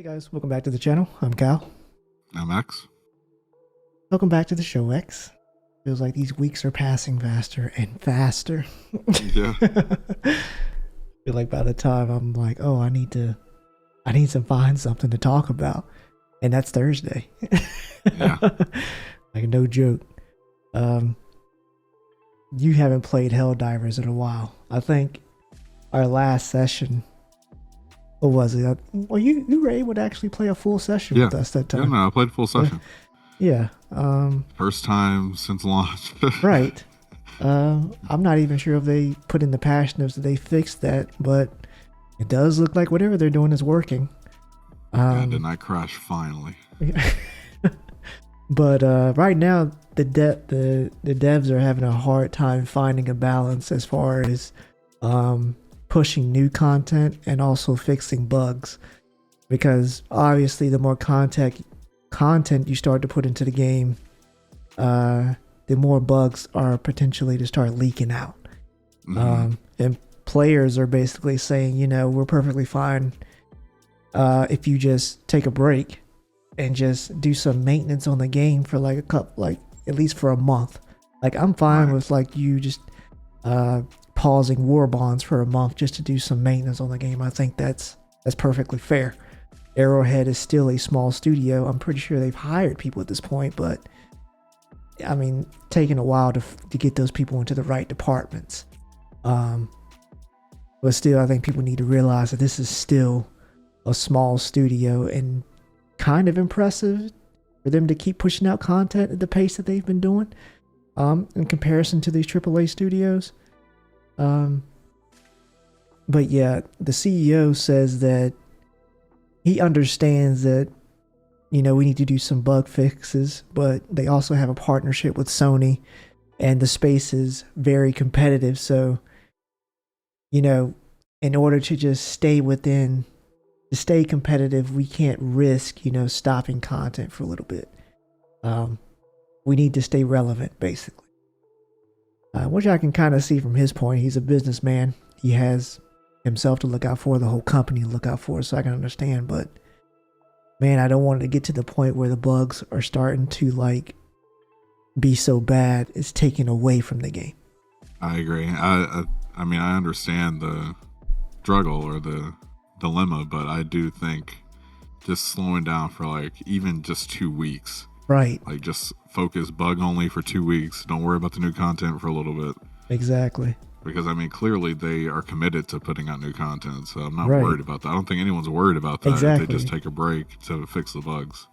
Hey guys, welcome back to the channel. I'm Cal. I'm X. Welcome back to the show, X. Feels like these weeks are passing faster and faster. Yeah. Feel like by the time I'm like, oh, I need to find something to talk about, and that's Thursday. Yeah. Like no joke. You haven't played Helldivers in a while. I think our last session. What was it? Well, you were able to actually play a full session with us that time. Yeah, no, I played full session. Yeah. First time since launch. Right. I'm not even sure if they put in the patch notes that they fixed that, but it does look like whatever they're doing is working. And then I crashed finally. But right now, the devs are having a hard time finding a balance as far as pushing new content and also fixing bugs, because obviously the more content you start to put into the game, the more bugs are potentially to start leaking out. And players are basically saying, you know, we're perfectly fine if you just take a break and just do some maintenance on the game for like at least for a month. Like I'm fine with like you just pausing war bonds for a month just to do some maintenance on the game. I think that's perfectly fair. Arrowhead is still a small studio. I'm pretty sure they've hired people at this point, but I mean, taking a while to get those people into the right departments. But still, I think people need to realize that this is still a small studio and kind of impressive for them to keep pushing out content at the pace that they've been doing in comparison to these AAA studios. But yeah, the CEO says that he understands that, you know, we need to do some bug fixes, but they also have a partnership with Sony and the space is very competitive. So, you know, in order to just stay competitive, we can't risk, you know, stopping content for a little bit. We need to stay relevant, basically. Which I can kind of see from his point. He's a businessman. He has himself to look out for, the whole company to look out for, so I can understand. But man, I don't want it to get to the point where the bugs are starting to like be so bad it's taken away from the game. I agree. I mean, I understand the struggle or the dilemma, but I do think just slowing down for like even just 2 weeks. Right. Like just focus bug only for 2 weeks. Don't worry about the new content for a little bit. Exactly. Because I mean, clearly they are committed to putting out new content, so I'm not worried about that. I don't think anyone's worried about that if they just take a break to fix the bugs.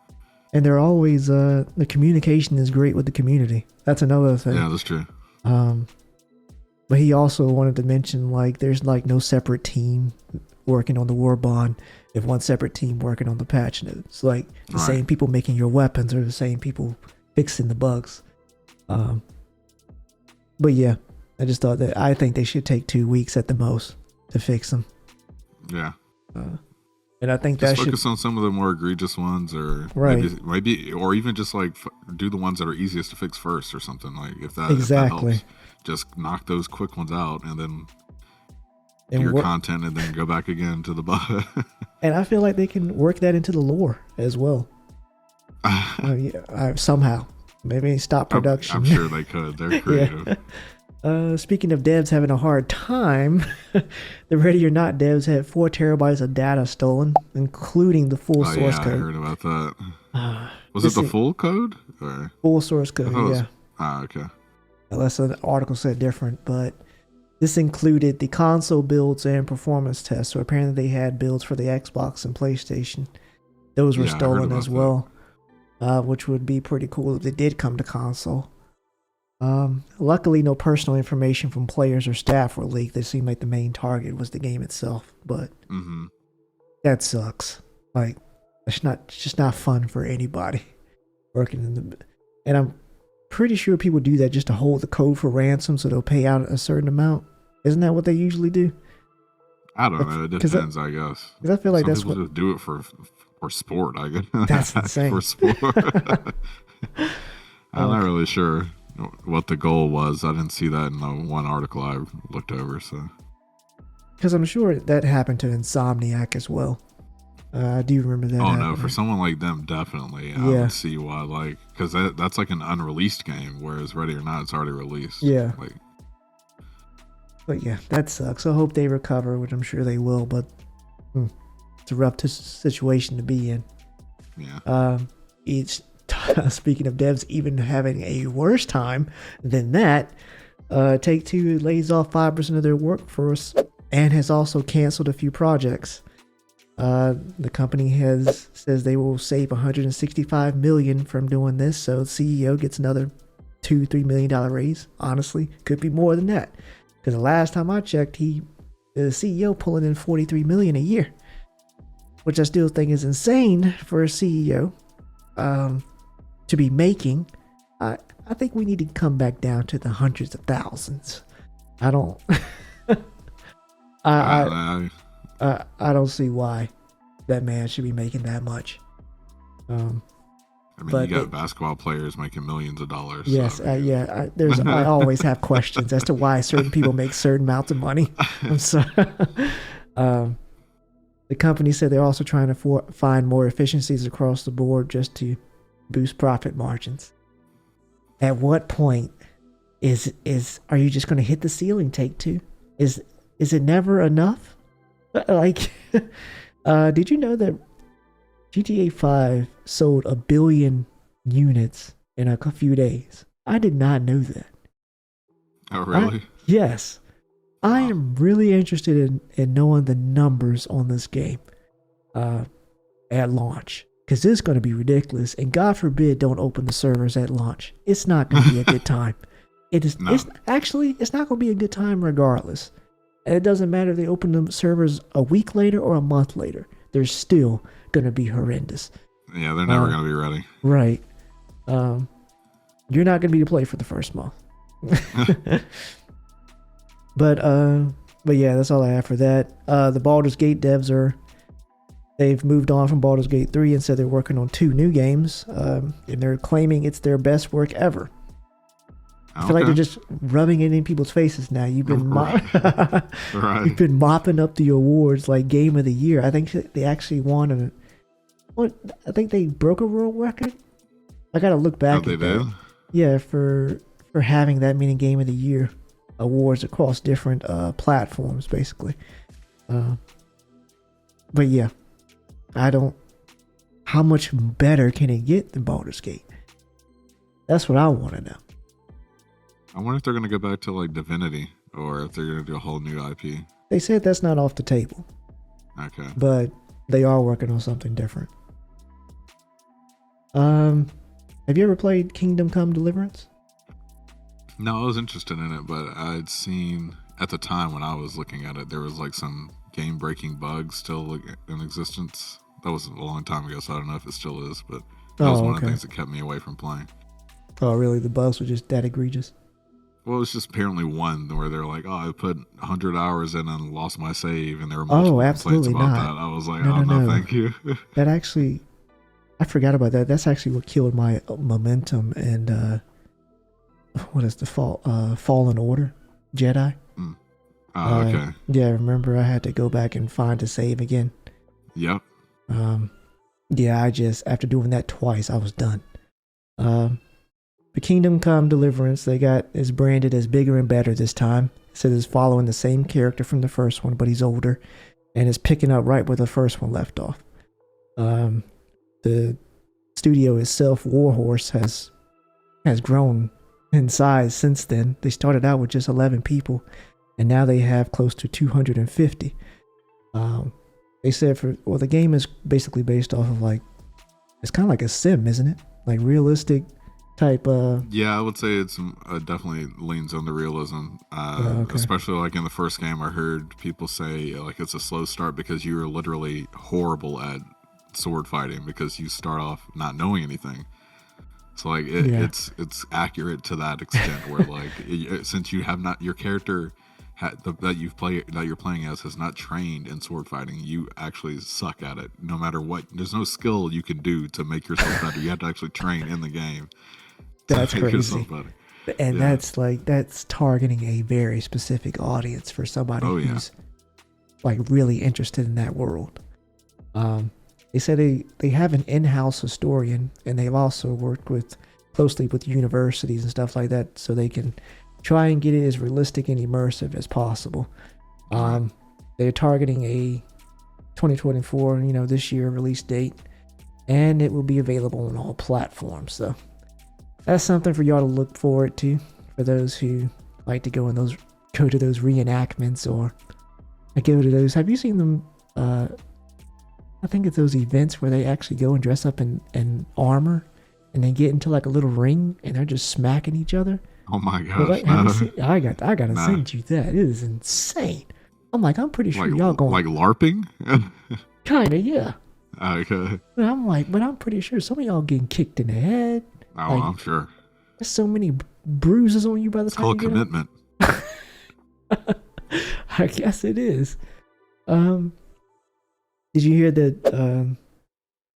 And they're always the communication is great with the community. That's another thing. Yeah, that's true. But he also wanted to mention like there's like no separate team working on the war bond. If one separate team working on the patch notes, like the same people making your weapons or the same people fixing the bugs. But yeah, I just thought that I think they should take 2 weeks at the most to fix them. Yeah. And I think just that focus on some of the more egregious ones, or maybe, or even just like do the ones that are easiest to fix first, or something like if that helps, just knock those quick ones out, and then do your content, and then go back again to the bug. And I feel like they can work that into the lore as well. Somehow, maybe stop production. I'm sure they could. They're creative. Speaking of devs having a hard time, the Ready or Not devs had 4 terabytes of data stolen, including the full source code. I heard about that. Was it the full code? Or? Full source code, yeah. Okay. Unless the article said different, but this included the console builds and performance tests. So apparently they had builds for the Xbox and PlayStation. Those were stolen as well, which would be pretty cool if they did come to console. Luckily, no personal information from players or staff were leaked. It seemed like the main target was the game itself, but that sucks. Like, it's just not fun for anybody working in the. And I'm pretty sure people do that just to hold the code for ransom, so they'll pay out a certain amount. Isn't that what they usually do? I don't know. It depends, I guess. Because I feel like some people just do it for sport. I guess that's insane. For sport. I'm not really sure what the goal was. I didn't see that in the one article I looked over. So, because I'm sure that happened to Insomniac as well. I do remember that. Oh no, for someone like them, definitely, I would see why. Like, because that's like an unreleased game, whereas Ready or Not, it's already released. Yeah. Like, but yeah, that sucks. I hope they recover, which I'm sure they will. But it's a rough situation to be in. Yeah. Speaking of devs even having a worse time than that, Take-Two lays off 5% of their workforce and has also canceled a few projects. The company says they will save $165 million from doing this, so the CEO gets another $2-3 million raise. Honestly, could be more than that, because the last time I checked, the CEO pulling in $43 million a year, which I still think is insane for a CEO to be making. I think we need to come back down to the hundreds of thousands. I don't. I don't see why that man should be making that much. I mean, you got basketball players making millions of dollars. Yes, so, I mean, I always have questions as to why certain people make certain amounts of money. I'm sorry. The company said they're also trying to find more efficiencies across the board just to boost profit margins. At what point are you just going to hit the ceiling, Take-Two? Is it never enough? Like, did you know that GTA 5 sold 1 billion units in a few days? I did not know that. Oh, really? Yes. Wow. I am really interested in knowing the numbers on this game at launch, because this is going to be ridiculous, and God forbid don't open the servers at launch. It's not going to be a good time. It's not going to be a good time regardless. And it doesn't matter if they open the servers a week later or a month later. They're still going to be horrendous. Yeah, they're never going to be ready. Right. You're not going to be to play for the first month. But yeah, that's all I have for that. The Baldur's Gate devs they've moved on from Baldur's Gate 3 and said they're working on 2 new games. And they're claiming it's their best work ever. I feel like they're just rubbing it in people's faces now. You've been you've been mopping up the awards like Game of the Year. I think they actually won I think they broke a world record. I gotta look back at that. Yeah, for having that many Game of the Year awards across different platforms, basically. But yeah, how much better can it get than Baldur's Gate? That's what I want to know. I wonder if they're going to go back to like Divinity, or if they're going to do a whole new IP. They said that's not off the table. Okay. But they are working on something different. Have you ever played Kingdom Come Deliverance? No, I was interested in it, but I'd seen at the time when I was looking at it, there was like some game-breaking bugs still in existence. That was a long time ago, so I don't know if it still is, but that was one of the things that kept me away from playing. Oh, really? The bugs were just that egregious? Well, it's just apparently one where they're like, I put 100 hours in and lost my save, and there were multiple complaints about that. I was like, no, thank you. That actually, I forgot about that. That's actually what killed my momentum and what is the Fallen Order Jedi? Okay. Yeah, remember I had to go back and find a save again. Yep. Yeah, after doing that twice, I was done. The Kingdom Come Deliverance is branded as bigger and better this time. It says it's following the same character from the first one, but he's older, and is picking up right where the first one left off. The studio itself, Warhorse, has grown in size since then. They started out with just 11 people, and now they have close to 250. They said the game is basically based off of it's kind of like a sim, isn't it? Like realistic type. Yeah, I would say it's definitely leans on the realism. Especially like in the first game, I heard people say like it's a slow start because you're literally horrible at sword fighting because you start off not knowing anything. So like it's accurate to that extent where like since you have not your character that you're playing as has not trained in sword fighting, you actually suck at it. No matter what, there's no skill you can do to make yourself better. You have to actually train in the game. That's crazy. And that's targeting a very specific audience for somebody who's like really interested in that world. They said they have an in-house historian, and they've also worked closely with universities and stuff like that, so they can try and get it as realistic and immersive as possible. They're targeting a 2024, this year release date, and it will be available on all platforms. So that's something for y'all to look forward to, for those who like to go to those reenactments or go to those. Have you seen them? I think it's those events where they actually go and dress up in armor, and they get into like a little ring, and they're just smacking each other. Oh my gosh! I gotta send you that. It is insane. I'm pretty sure y'all going like LARPing. Kinda, yeah. Okay. But I'm pretty sure some of y'all getting kicked in the head. Oh, I'm sure. There's so many bruises on you by the time you get commitment. I guess it is. Did you hear that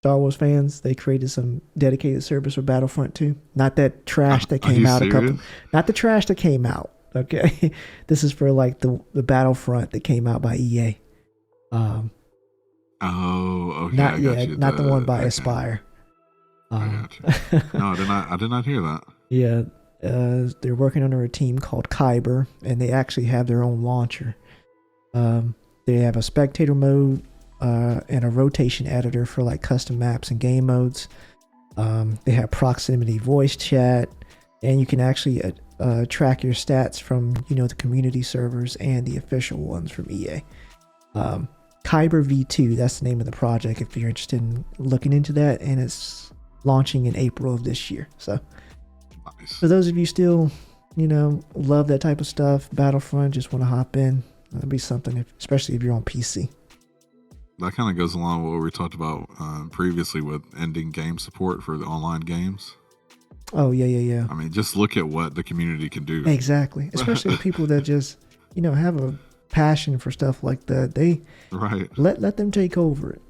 Star Wars fans, they created some dedicated service for Battlefront 2? Not that trash that came out not the trash that came out. Okay. This is for like the Battlefront that came out by EA. Oh, okay. Not the one by Aspire. I got you. No, I did not hear that. Yeah. They're working under a team called Kyber, and they actually have their own launcher. They have a spectator mode and a rotation editor for like custom maps and game modes. They have proximity voice chat, and you can actually track your stats from the community servers and the official ones from EA. Kyber V2, that's the name of the project if you're interested in looking into that, and it's launching in April of this year. So nice. For those of you still love that type of stuff, Battlefront, just want to hop in, that'd be something, especially if you're on PC. That kind of goes along with what we talked about previously with ending game support for the online games. Oh, yeah. I mean, just look at what the community can do. Exactly. Especially the people that just, have a passion for stuff like that. They let them take over it.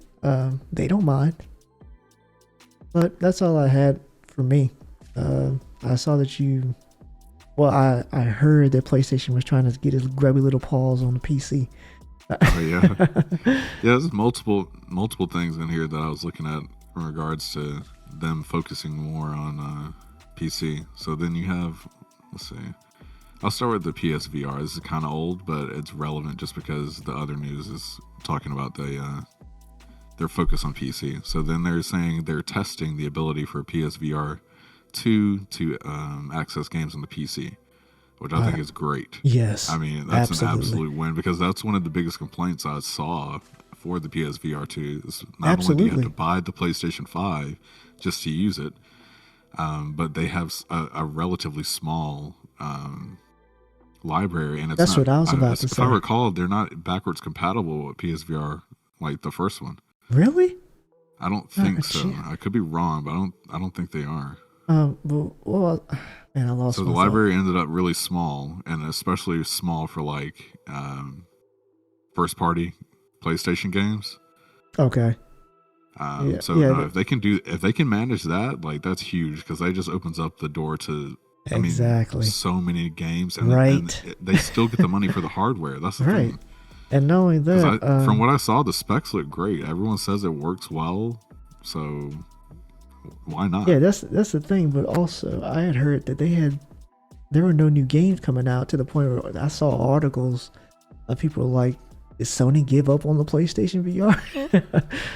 They don't mind. But that's all I had for me. I saw that I heard that PlayStation was trying to get his grubby little paws on the PC. Oh, yeah. There's multiple things in here that I was looking at in regards to them focusing more on PC. So then you have, let's see, I'll start with the PSVR. This is kind of old, but it's relevant just because the other news is talking about their focus on PC. So then they're saying they're testing the ability for PSVR 2 to access games on the PC, which I think is great. Yes. I mean, that's an absolute win, because that's one of the biggest complaints I saw for the PSVR 2. Is not only do you have to buy the PlayStation 5 just to use it, but they have a relatively small library, and that's what I was about to say. If I recall, they're not backwards compatible with PSVR like the first one. Really? I don't think so. I could be wrong, but I don't think they are. Well, man, I lost. So the library ended up really small, and especially small for like first party PlayStation games. Okay. If they can manage that, like, that's huge, because that just opens up the door to so many games, and, and they still get the money for the hardware. That's the thing. And not only that, from what I saw, the specs look great. Everyone says it works well, so why not? Yeah, that's the thing. But also, I had heard that there were no new games coming out, to the point where I saw articles of people like, did Sony give up on the PlayStation VR?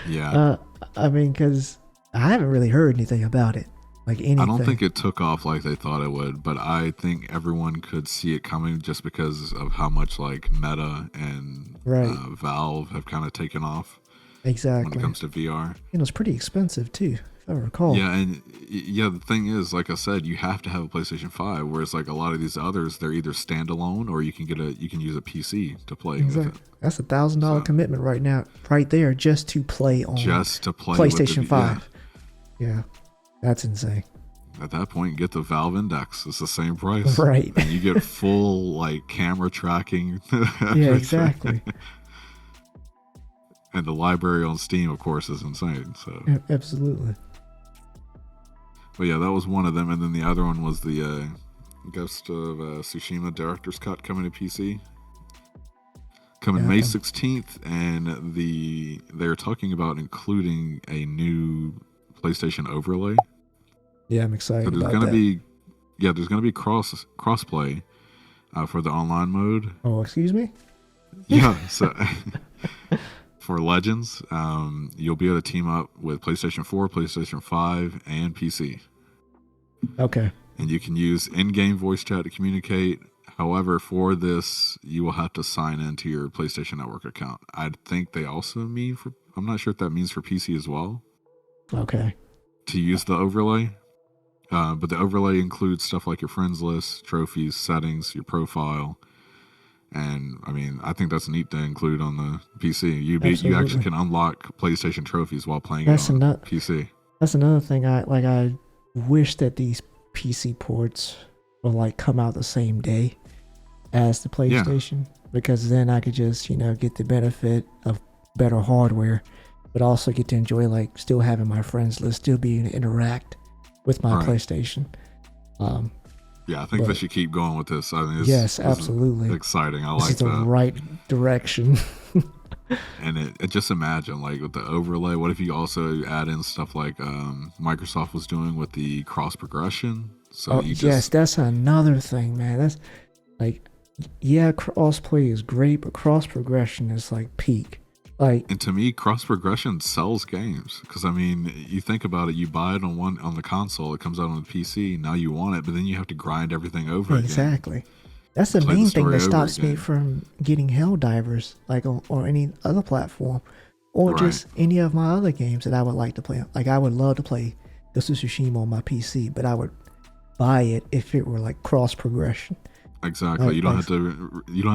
Yeah. I mean, because I haven't really heard anything about it. Like anything. I don't think it took off like they thought it would, but I think everyone could see it coming just because of how much like Meta and Valve have kind of taken off. Exactly. When it comes to VR. It's pretty expensive too, if I recall. Yeah, and the thing is, like I said, you have to have a PlayStation 5, whereas like a lot of these others, they're either standalone or you can use a PC to play with it. That's $1,000 commitment right now, right there, just to play on PlayStation 5. Yeah. That's insane. At that point, get the Valve Index. It's the same price. Right. And you get full like camera tracking. Yeah, exactly. And the library on Steam, of course, is insane. So absolutely. But yeah, that was one of them. And then the other one was the Ghost of Tsushima Director's Cut coming to PC. coming May 16th, and they're talking about including a new PlayStation overlay. Yeah, I'm excited. So there's going to be crossplay for the online mode. Oh, excuse me? Yeah, so for Legends, you'll be able to team up with PlayStation 4, PlayStation 5, and PC. Okay. And you can use in-game voice chat to communicate. However, for this, you will have to sign into your PlayStation Network account. I think they also mean I'm not sure if that means for PC as well. Okay. To use the overlay. But the overlay includes stuff like your friends list, trophies, settings, your profile. And I mean, I think that's neat to include on the PC. You actually can unlock PlayStation trophies while playing it on PC. That's another thing. I wish that these PC ports will like come out the same day as the PlayStation, because then I could just get the benefit of better hardware, but also get to enjoy like still having my friends list, still being able to interact with my PlayStation. Yeah, I think they should keep going with this. I mean, yes, absolutely. This exciting. I like that. This is the right direction. And it just imagine like with the overlay, what if you also add in stuff like Microsoft was doing with the cross progression? So yes, that's another thing, man. That's like, yeah, crossplay is great, but cross progression is like peak. Like, and to me, cross progression sells games, because I mean, you think about it, you buy it on the console, it comes out on the PC, now you want it, but then you have to grind everything over again. Exactly. That's the main thing that stops me from getting Helldivers, like or any other platform, or just any of my other games that I would like to play. Like, I would love to play Ghost of Tsushima on my PC, but I would buy it if it were like cross progression. Exactly. You don't have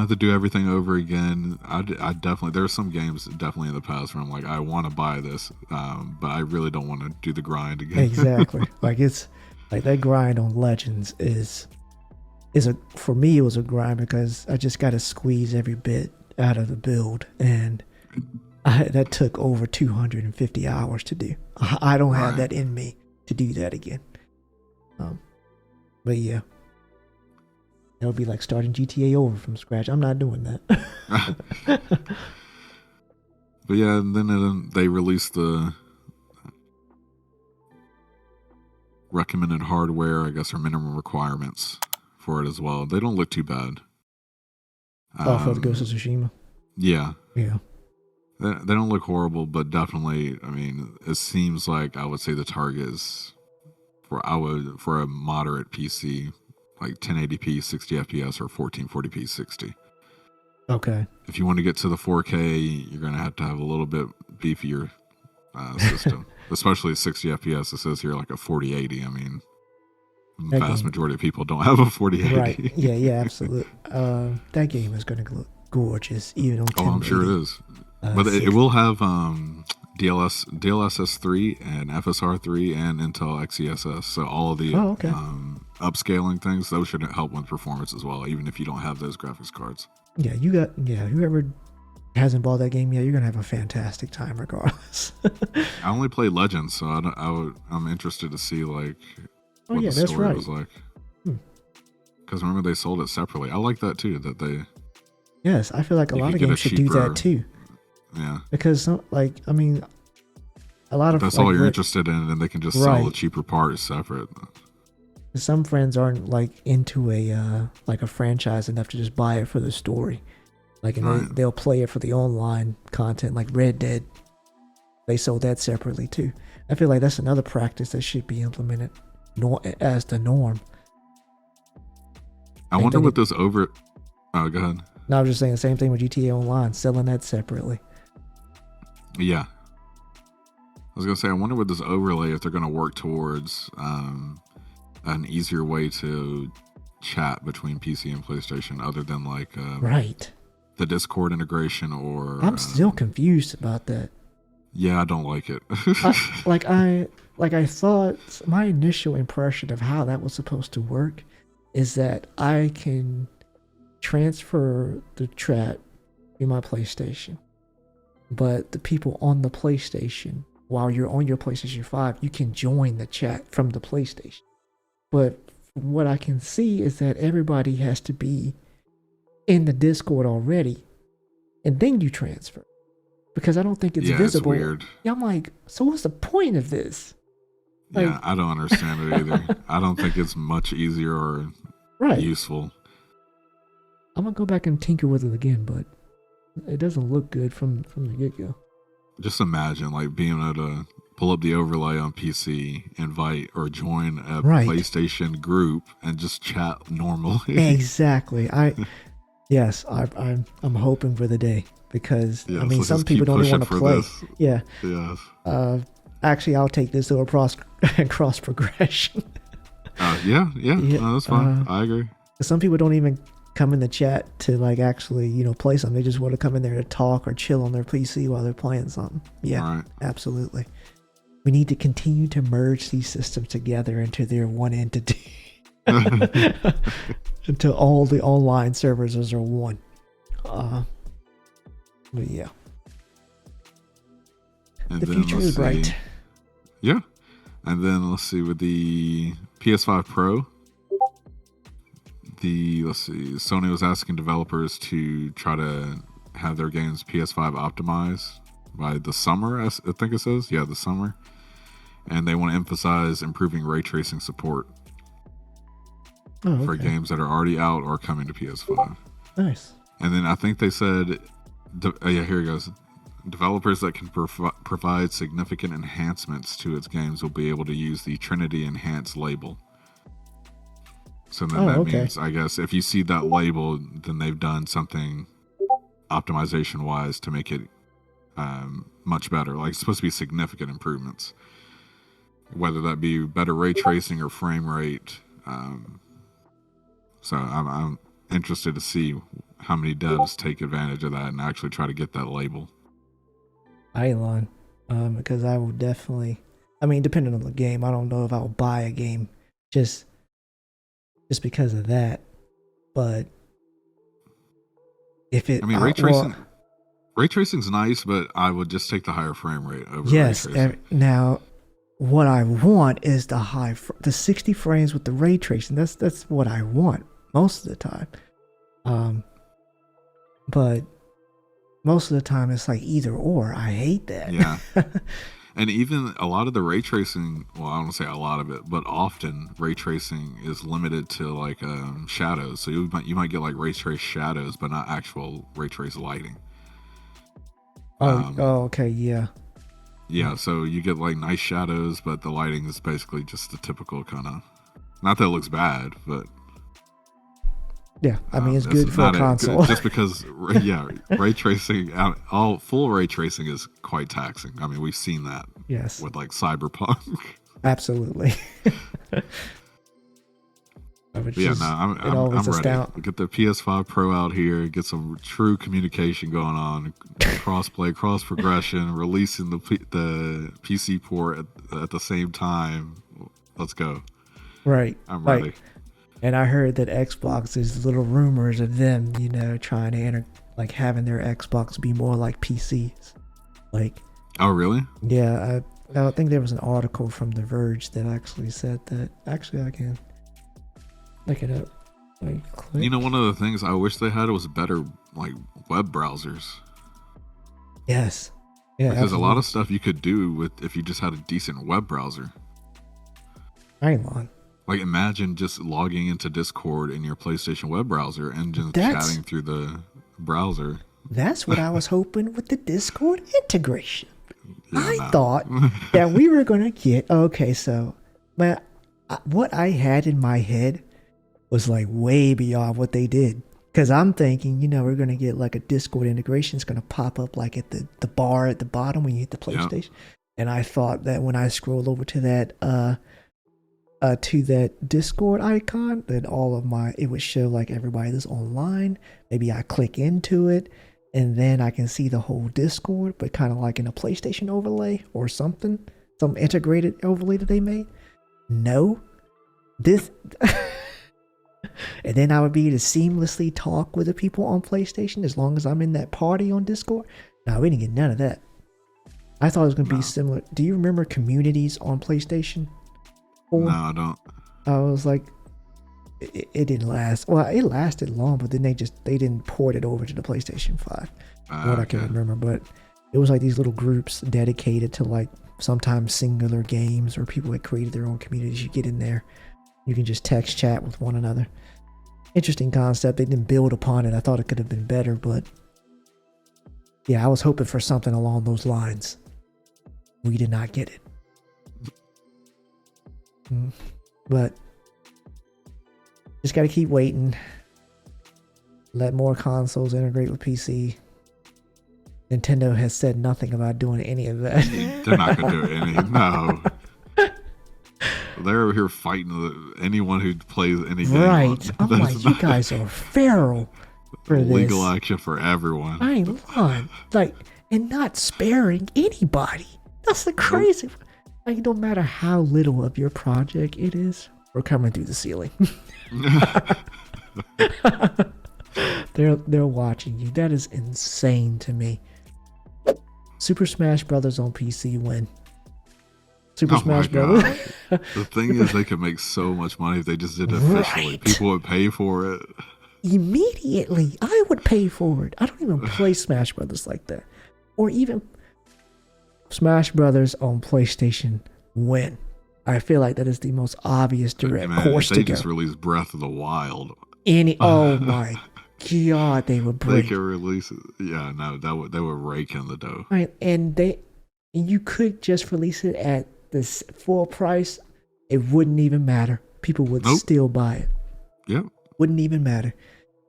to do everything over again. I definitely, there are some games definitely in the past where I'm like, I want to buy this, but I really don't want to do the grind again. Exactly. Like, it's like that grind on Legends for me it was a grind, because I just got to squeeze every bit out of the build, and that took over 250 hours to do. I don't have that in me to do that again. But yeah. That would be like starting GTA over from scratch. I'm not doing that. But yeah, and then they released the recommended hardware, I guess, or minimum requirements for it as well. They don't look too bad. For the Ghost of Tsushima? Yeah. Yeah. They don't look horrible, but definitely, I mean, it seems like I would say the target is for a moderate PC, like 1080p 60 FPS or 1440p 60. Okay. If you want to get to the 4K, you're going to have a little bit beefier system, especially 60 FPS. It says here like a 4080. I mean, the vast majority of people don't have a 4080. Right. Yeah, absolutely. That game is going to look gorgeous, even on 1080. Oh, I'm sure it is. But it will have DLSS 3 and FSR 3 and Intel XeSS. So all of the upscaling things, those should help with performance as well, even if you don't have those graphics cards. Yeah, whoever hasn't bought that game yet, you're gonna have a fantastic time regardless. I only played Legends, so I'm interested to see like what the story was like. Because remember, they sold it separately. I like that too. That they. Yes, I feel like a lot of games should do that too. Yeah. Because like, I mean, a lot of that's all you're interested in, and they can just sell the cheaper parts separate. Some friends aren't like into a franchise enough to just buy it for the story, like, and they'll play it for the online content, like Red Dead. They sold that separately too. I feel like that's another practice that should be implemented as the norm. I wonder what this over. Oh, go ahead. No, I was just saying the same thing with GTA Online, selling that separately. Yeah. I was going to say, I wonder with this overlay if they're going to work towards an easier way to chat between PC and PlayStation other than like the Discord integration or... I'm still confused about that. Yeah, I don't like it. I thought my initial impression of how that was supposed to work is that I can transfer the chat to my PlayStation, but the people on the PlayStation, while you're on your PlayStation 5, you can join the chat from the PlayStation. But from what I can see is that everybody has to be in the Discord already and then you transfer, because I don't think it's visible. It's weird. Yeah, I'm like, so what's the point of this? Like, yeah, I don't understand it either. I don't think it's much easier or useful. I'm gonna go back and tinker with it again, but it doesn't look good from the get-go. Just imagine like being able to pull up the overlay on PC, invite or join a PlayStation group, and just chat normally. Exactly. I'm hoping for the day, because I mean, some people don't even want to play. This. Yeah. Yes. Actually, I'll take this over cross progression. Yeah. No, that's fine. I agree. Some people don't even come in the chat to like actually, play something. They just want to come in there to talk or chill on their PC while they're playing something. Yeah, absolutely. We need to continue to merge these systems together into their one entity. Until all the online servers are one. But yeah. And the future is bright. Yeah. And then let's see, with the PS5 Pro, Sony was asking developers to try to have their games PS5 optimized by the summer, I think it says. Yeah, the summer. And they want to emphasize improving ray tracing support for games that are already out or coming to PS5. Nice. And then I think they said, here it goes. Developers that can provide significant enhancements to its games will be able to use the Trinity Enhanced label. So then that means, I guess, if you see that label, then they've done something optimization-wise to make it much better. Like, it's supposed to be significant improvements, whether that be better ray tracing or frame rate. So I'm interested to see how many devs take advantage of that and actually try to get that label. I ain't lying, because I will definitely. I mean, depending on the game, I don't know if I'll buy a game just because of that, but if it, ray tracing's nice, but I would just take the higher frame rate over ray tracing. Now, what I want is the 60 frames with the ray tracing. That's what I want most of the time. But most of the time it's like either or. I hate that. Yeah. And even a lot of the ray tracing, well, I don't want to say a lot of it, but often ray tracing is limited to like shadows. So you might get like ray trace shadows, but not actual ray trace lighting. Okay, yeah. Yeah, so you get like nice shadows, but the lighting is basically just the typical kind of. Not that it looks bad, but. Yeah, I mean, it's good for a console. Just because, ray tracing, all full ray tracing is quite taxing. I mean, we've seen that. Yes. With like Cyberpunk. Absolutely. I'm ready. Get the PS5 Pro out here. Get some true communication going on. Cross-play, cross-progression, releasing the PC port at the same time. Let's go. Right. I'm ready. Right. And I heard that Xbox, there's little rumors of them, trying to having their Xbox be more like PCs. Like. Oh, really? Yeah. I think there was an article from The Verge that actually said that. Actually, I can look it up. One of the things I wish they had was better, like, web browsers. Yes. Yeah. Because absolutely. A lot of stuff you could do if you just had a decent web browser. I ain't lying. Like, imagine just logging into Discord in your PlayStation web browser and just chatting through the browser. That's what I was hoping with the Discord integration. I thought that we were going to get... Okay, so what I had in my head was like way beyond what they did. Because I'm thinking, we're going to get like a Discord integration. It's going to pop up like at the bar at the bottom when you hit the PlayStation. Yep. And I thought that when I scrolled over to that Discord icon, that it would show like everybody that's online. Maybe I click into it and then I can see the whole Discord, but kind of like in a PlayStation overlay or something, some integrated overlay that they made. No, this, and then I would be able to seamlessly talk with the people on PlayStation as long as I'm in that party on Discord. No, we didn't get none of that. I thought it was going to be similar. Do you remember communities on PlayStation? No, I don't. I was like, it didn't last. Well, it lasted long, but then they didn't port it over to the PlayStation 5. what I can remember, but it was like these little groups dedicated to like sometimes singular games, or people had created their own communities. You get in there, you can just text chat with one another. Interesting concept. They didn't build upon it. I thought it could have been better, but yeah, I was hoping for something along those lines. We did not get it. But just got to keep waiting. Let more consoles integrate with PC. Nintendo has said nothing about doing any of that. They're not going to do any. No. They're over here fighting anyone who plays any game. Right. I'm like, you guys are feral for this. Legal action for everyone. I ain't lying. Like, and not sparing anybody. That's the crazy. Like, no matter how little of your project it is, we're coming through the ceiling. They're watching you. That is insane to me. Super Smash Brothers on PC win. Super Smash Brothers. The thing is, they could make so much money if they just did it officially. Right. People would pay for it. Immediately. I would pay for it. I don't even play Smash Brothers like that. Or even Smash Brothers on PlayStation win. I feel like that is the most obvious direct course to go. They just released Breath of the Wild. Oh my God, they would break. They could release it. Yeah, no, they would rake in the dough. Right, and you could just release it at this full price. It wouldn't even matter. People would still buy it. Yep. Wouldn't even matter.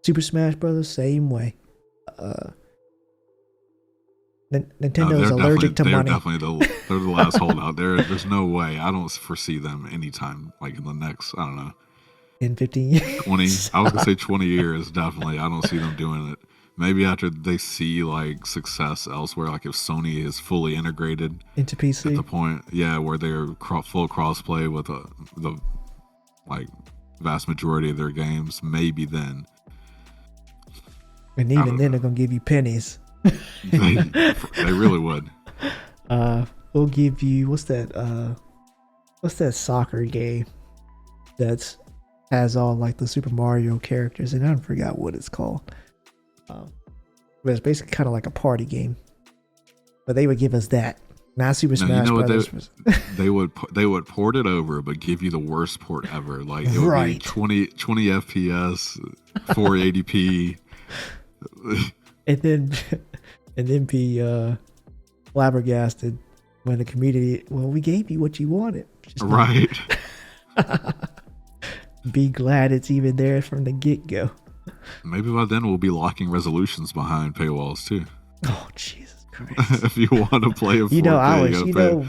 Super Smash Brothers, same way. Nintendo's allergic to money. They're the last holdout. There's no way. I don't foresee them anytime, like in the next, I don't know, in 15 years. 20. I was gonna say 20 years. Definitely, I don't see them doing it. Maybe after they see like success elsewhere, like if Sony is fully integrated into PC at the point, where they're full crossplay with the like vast majority of their games. Maybe then. And even then, they're gonna give you pennies. They really would. We'll give you what's that soccer game that's has all like the Super Mario characters, and I forgot what it's called. But it's basically kind of like a party game. But they would give us that. Not Super Smash Brothers. They would port it over, but give you the worst port ever. Like it would be 20 FPS, 480p. and then be flabbergasted when the community, we gave you what you wanted. Right. Be glad it's even there from the get-go. Maybe by then we'll be locking resolutions behind paywalls too. Oh, Jesus Christ. If you want to play a 4K,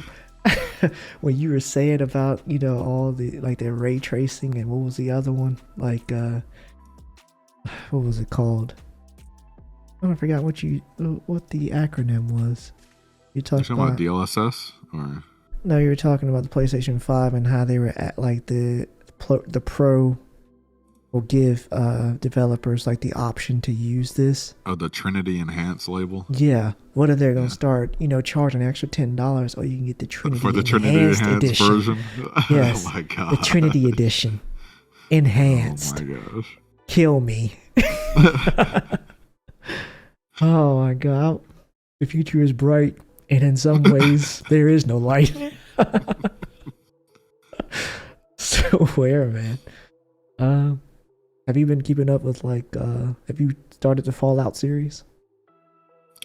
when you were saying about, all the, like the ray tracing and what was the other one? Like, what was it called? I forgot what the acronym was. You're talking about DLSS? Or? No, you were talking about the PlayStation 5 and how they were at like the Pro will give developers like the option to use this. Oh, the Trinity Enhanced label? Yeah. What if they're going to start, charging an extra $10? Or you can get the Trinity for the Trinity Enhanced edition. Version? Yes. Oh my God. The Trinity Edition. Enhanced. Oh my gosh. Kill me. Oh my God. The future is bright, and in some ways, there is no light. So where, man? Have you been keeping up with have you started the Fallout series?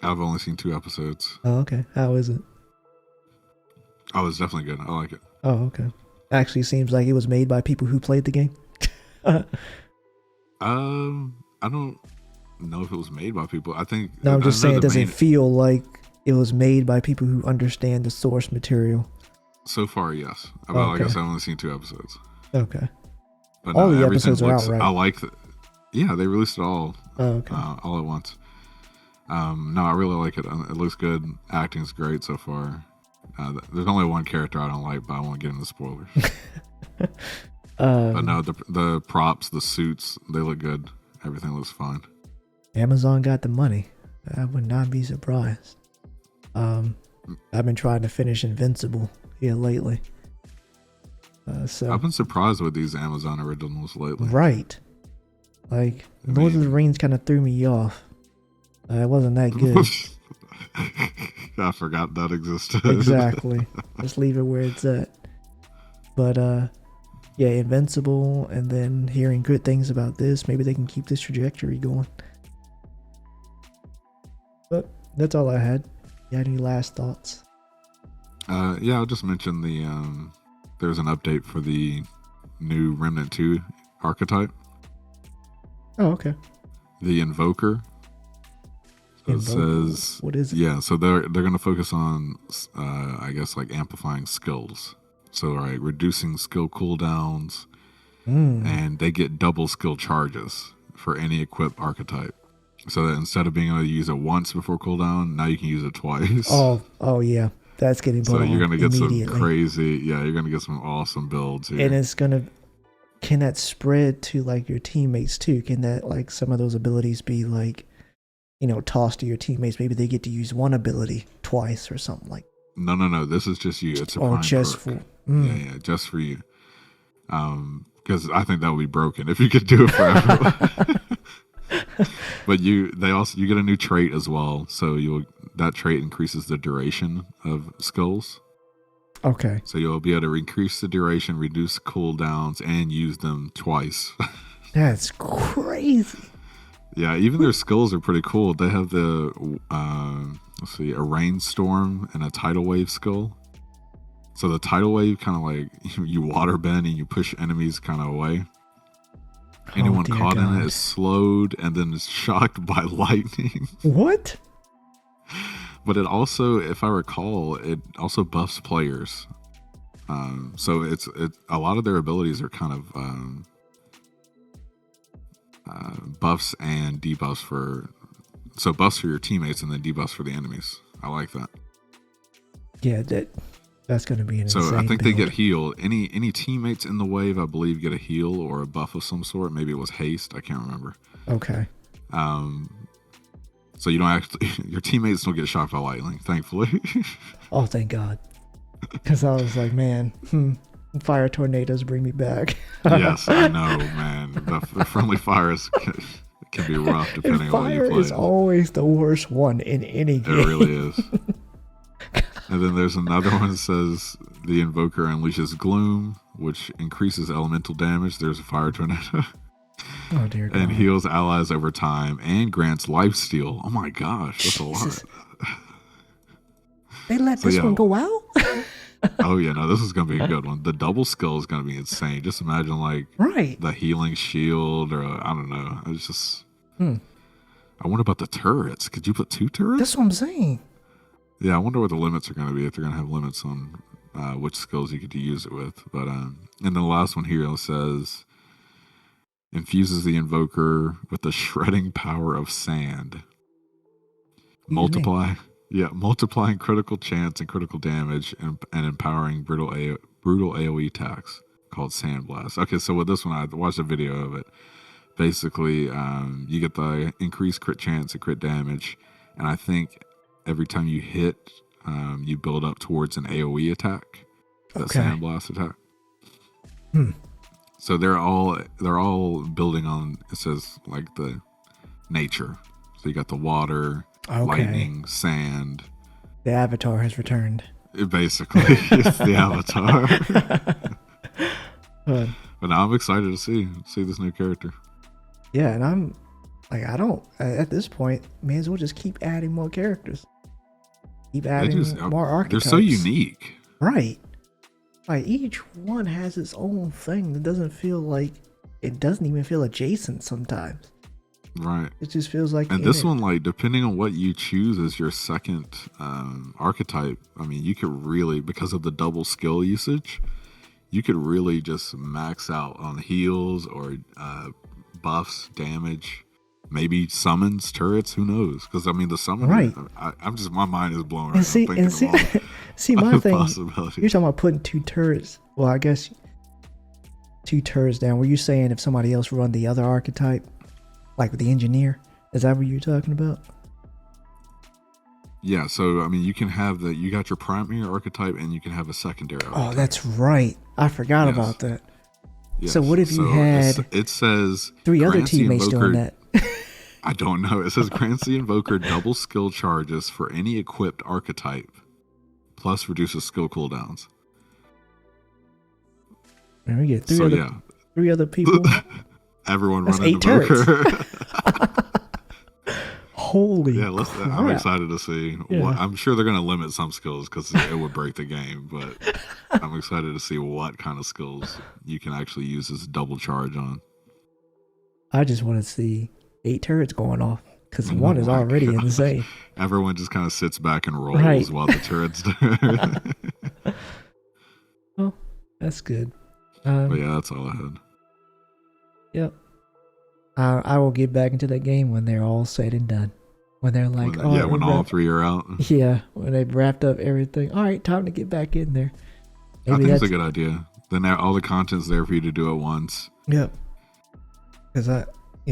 I've only seen 2 episodes. Oh, okay. How is it? Oh, it's definitely good. I like it. Oh, okay. Actually seems like it was made by people who played the game. I don't know if it was made by people. I think. No, I'm just saying it doesn't feel like it was made by people who understand the source material. So far, yes. Like I said, I've only seen 2 episodes. Okay. But all the episodes are out, right? I like the. Yeah, they released it all. Oh, okay. All at once. No, I really like it. It looks good. Acting's great so far. There's only one character I don't like, but I won't get into spoilers. But no, the props, the suits, they look good. Everything looks fine. Amazon got the money. I would not be surprised. I've been trying to finish Invincible here lately. So I've been surprised with these Amazon originals lately. Right. Like, Lord of the Rings kind of threw me off. It wasn't that good. I forgot that existed. Exactly. Just leave it where it's at. But yeah, Invincible, and then hearing good things about this, maybe they can keep this trajectory going. But that's all I had. You had any last thoughts? Yeah, I'll just mention there's an update for the new Remnant 2 archetype. Oh, okay. The Invoker. So it says, what is it? Yeah, so they're going to focus on, I guess, like amplifying skills. So, right, reducing skill cooldowns, and they get double skill charges for any equipped archetype. So that instead of being able to use it once before cooldown, now you can use it twice. Oh yeah, that's getting put on. So you're going to get some crazy, you're going to get some awesome builds here. And it's going to, can that spread to like your teammates too? Can that, like, some of those abilities be like, you know, tossed to your teammates? Maybe they get to use one ability twice or something like. No. This is just you. It's a prime just perk. For. Yeah, just for you. Because I think that would be broken if you could do it for everyone. But you get a new trait as well. So that trait increases the duration of skills. Okay. So you'll be able to increase the duration, reduce cooldowns, and use them twice. That's crazy. Yeah, even their skills are pretty cool. They have the a rainstorm and a tidal wave skill. So the tidal wave kind of like you water bend and you push enemies kind of away. Anyone caught in it is slowed and then is shocked by lightning. What? But it also, if I recall, it also buffs players. So it's a lot of their abilities are kind of buffs and debuffs so buffs for your teammates and then debuffs for the enemies. I like that. Yeah, that's going to be an insane So I think build. they get healed. Any teammates in the wave, I believe, get a heal or a buff of some sort. Maybe it was haste. I can't remember. Okay. So you don't actually, your teammates don't get shocked by lightning, thankfully. Oh, thank God. Because I was like, man, fire tornadoes bring me back. Yes, I know, man. The friendly fires can be rough depending on what you play. Fire is always the worst one in any game. It really is. And then there's another one that says the Invoker unleashes gloom, which increases elemental damage. There's a fire tornado. Oh, dear God. And heals allies over time and grants lifesteal. Oh my gosh, that's a lot. They let this one go out? Oh yeah, no, this is gonna be a good one. The double skill is gonna be insane. Just imagine like the healing shield, or I don't know. It's just. I wonder about the turrets. Could you put 2 turrets? That's what I'm saying. Yeah, I wonder what the limits are gonna be. If they're gonna have limits on which skills you get to use it with. But and then the last one here says infuses the Invoker with the shredding power of sand. Multiplying critical chance and critical damage and empowering brutal AoE attacks called Sandblast. Okay, so with this one, I watched a video of it. Basically, you get the increased crit chance and crit damage, and I think every time you hit, you build up towards an AoE attack, Sandblast attack. So they're all building on, it says like the nature. So you got the water. Lightning, sand. The Avatar has returned. Basically, it's the Avatar. But now I'm excited to see this new character. Yeah, and I'm like, at this point, may as well just keep adding more characters. Keep adding more archetypes. They're so unique. Right. Like, each one has its own thing that doesn't even feel adjacent sometimes. Right. It just feels like. And this one, like, depending on what you choose as your second archetype, I mean, you could really, because of the double skill usage, you could really just max out on heals or buffs, damage, maybe summons, turrets. Who knows? Because I mean, the summon. Right. I'm just, my mind is blown. And see, my thing. You're talking about putting 2 turrets. Well, I guess 2 turrets down. Were you saying if somebody else run the other archetype? Like with the engineer? Is that what you're talking about? Yeah, so I mean, you can have you got your primary archetype and you can have a secondary archetype. Oh, that's right. I forgot about that. Yes. So what if you had it says 3 other teammates doing that? I don't know. It says grants the invoker double skill charges for any equipped archetype, plus reduces skill cooldowns. And we get three other people. Everyone That's running invoker. Holy crap. I'm excited to see. I'm sure they're going to limit some skills because it would break the game, but I'm excited to see what kind of skills you can actually use this double charge on. I just want to see 8 turrets going off because one is already insane. Everyone just kind of sits back and rolls while the turrets do. Well, that's good. But yeah, that's all I had. Yep. I will get back into that game when they're all said and done. When they're like, when all 3 are out. Yeah, when they've wrapped up everything. All right, time to get back in there. I think it's a good idea. Then all the content's there for you to do at once. Yep. Because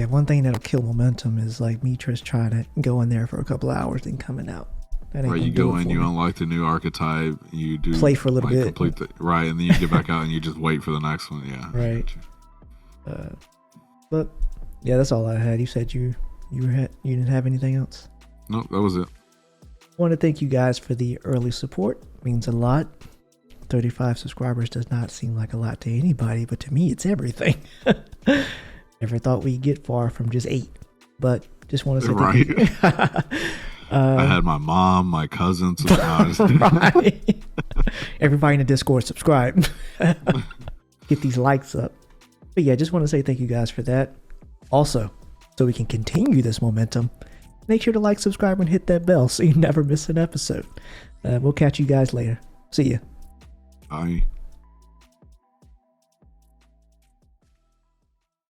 one thing that'll kill momentum is like me just trying to go in there for a couple of hours and coming out. Right, you go in, you unlock the new archetype, you do play for a little bit, right, and then you get back out and you just wait for the next one. Yeah, right. But yeah, that's all I had. You said you didn't have anything else? No, that was it. I want to thank you guys for the early support. It means a lot. 35 subscribers does not seem like a lot to anybody, but to me, it's everything. Never thought we'd get far from just 8, but just want to say thank you. I had my mom, my cousins, right. Everybody in the Discord subscribe. Get these likes up. But yeah, just want to say thank you guys for that. Also, so we can continue this momentum, make sure to like, subscribe, and hit that bell so you never miss an episode. We'll catch you guys later. See ya. Bye.